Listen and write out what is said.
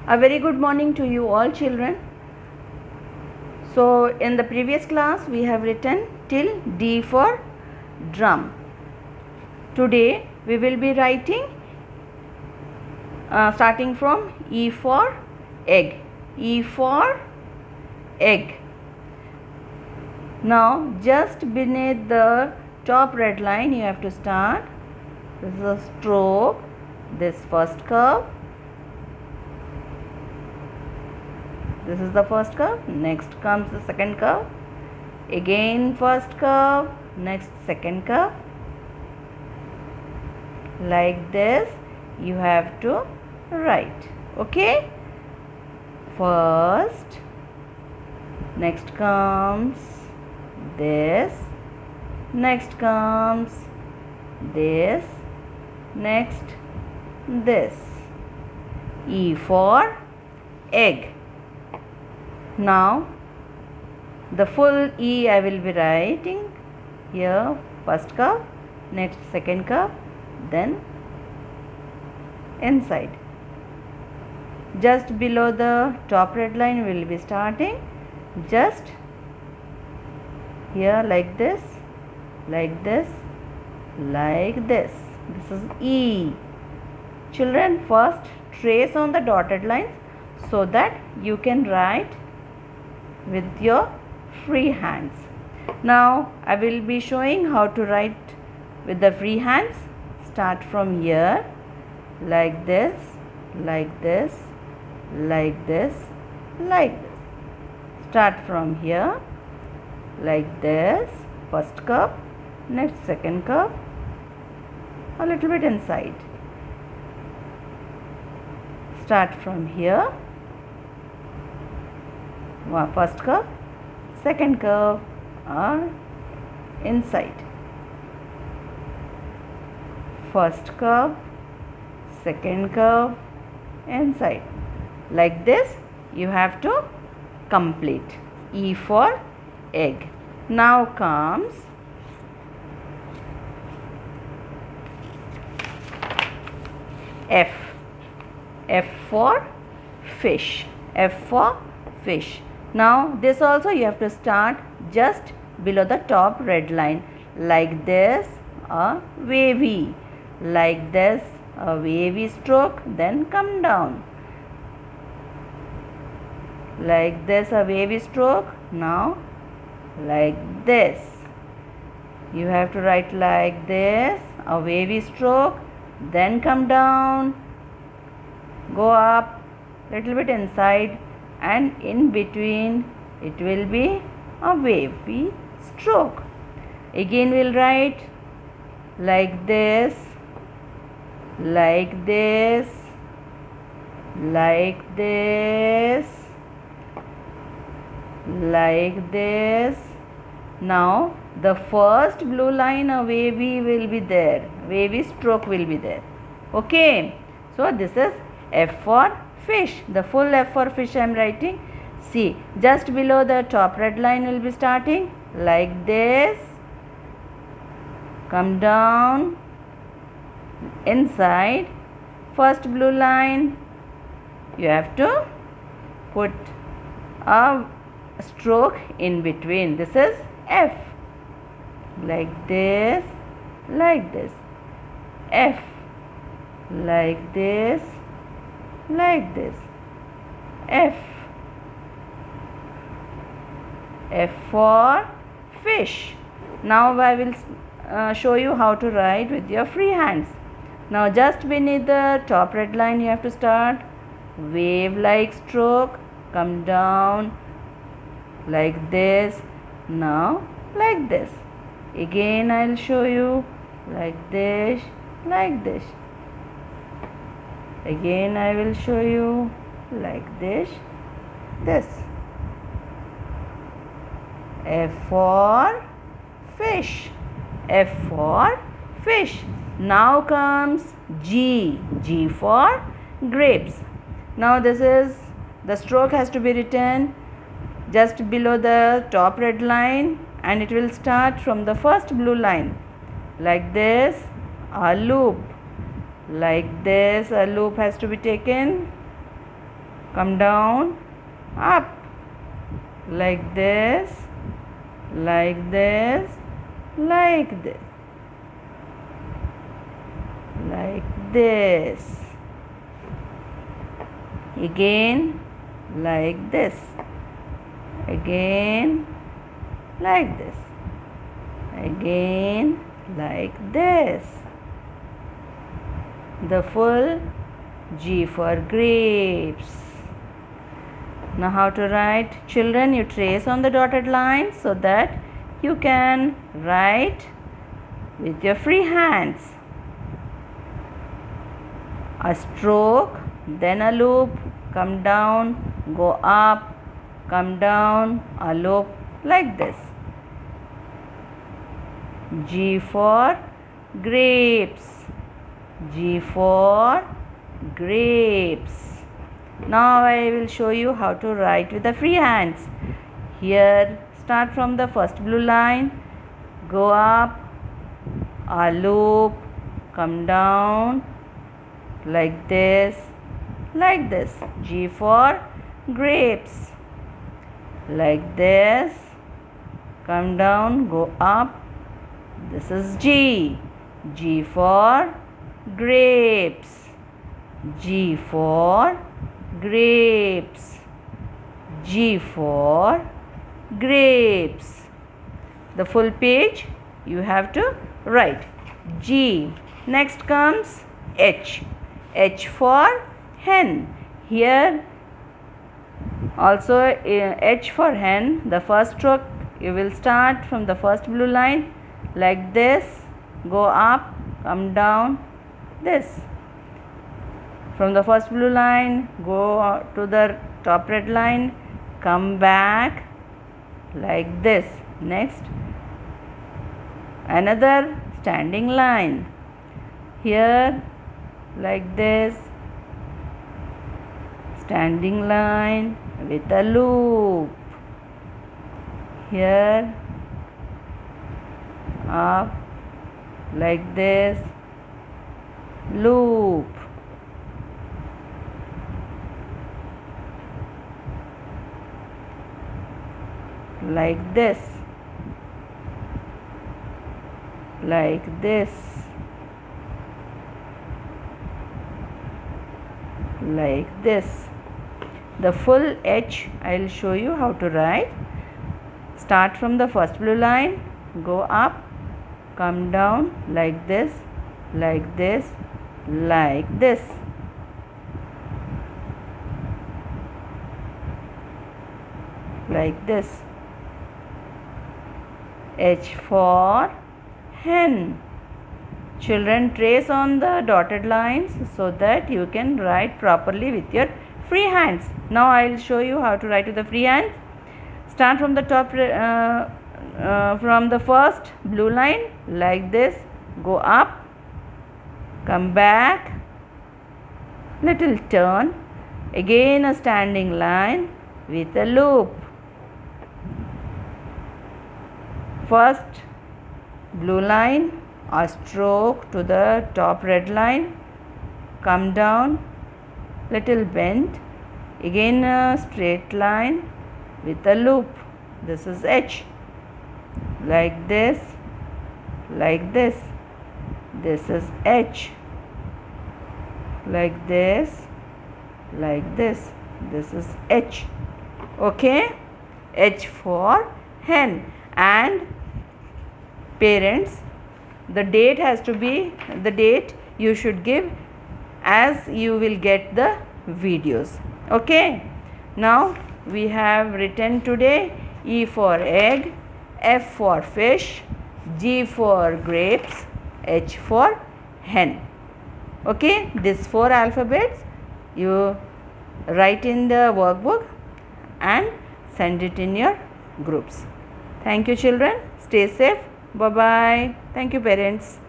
A very good morning to you all children. So in the previous class we have written till D for drum. Today we will be writing starting from E for egg. E for egg. Now just beneath the top red line you have to start. This is a stroke, this first curve. This is the first curve, next comes the second curve, again first curve, next second curve. Like this you have to write, okay? First, next comes this, next comes this, next this. E for egg. Now the full E I will be writing here, first curve, next second curve, then inside. Just below the top red line we will be starting, just here like this, like this, like this. This is E. Children, first trace on the dotted lines so that you can write with your free hands. Now I will be showing how to write with the free hands. Start from here, like this, like this, like this, like this. Start from here, like this, first curve, next second curve, a little bit inside. Start from here, first curve, second curve are inside. First curve, second curve, inside. Like this you have to complete. E for egg. Now comes F. F for fish. F for fish. Now this also you have to start just below the top red line, like this, a wavy, like this, a wavy stroke, then come down, like this, a wavy stroke. Now like this you have to write, like this, a wavy stroke, then come down, go up, little bit inside, and in between it will be a wavy stroke. Again we'll write like this, like this, like this, like this. Now the first blue line, a wavy will be there, wavy stroke will be there, okay? So this is F for fish. The full F for fish I am writing. See, just below the top red line will be starting like this, come down, inside, first blue line you have to put a stroke in between. This is F, like this, like this, F, like this, like this, F. F for fish. Now I will show you how to write with your free hands. Now just beneath the top red line you have to start, wave like stroke, come down like this, now like this. Again I will show you, like this, like this. Again I will show you, like this, this. F for fish. F for fish. Now comes G. G for grapes. Now this is, the stroke has to be written just below the top red line, and it will start from the first blue line, like this, a loop, like this, a loop has to be taken, come down, up, like this, like this, like this, like this, again like this, again like this, again like this. The full G for grapes. Now how to write? Children, you trace on the dotted line so that you can write with your free hands. A stroke, then a loop, come down, go up, come down, a loop, like this. G for grapes. G for grapes. Now I will show you how to write with the free hands. Here, start from the first blue line, go up, a loop, come down, like this, like this. G for grapes. Like this, come down, go up. This is G. G for grapes. G for grapes. G for grapes. The full page you have to write. G. Next comes H. H for hen. Here also H for hen. The first stroke you will start from the first blue line, like this, go up, come down, this. From the first blue line, go to the top red line, come back, like this. Next, another standing line. Here, like this, standing line with a loop. Here, up, like this, loop. Like this, like this, like this. The full H I will show you how to write. Start from the first blue line, go up, come down, like this, like this, like this. Like this. H for hen. Children, trace on the dotted lines so that you can write properly with your free hands. Now I will show you how to write with the free hands. Start from the top, from the first blue line, like this, go up, come back, little turn, again a standing line with a loop. First blue line, a stroke to the top red line, come down, little bend, again a straight line with a loop. This is H. Like this, like this. This is H. Like this, like this. This is H. Okay? H for hen. And parents, the date has to be, the date you should give as you will get the videos. Okay? Now we have written today E for egg, F for fish, G for grapes, H for hen. Okay? These 4 alphabets you write in the workbook and send it in your groups. Thank you children. Stay safe. Bye bye. Thank you parents.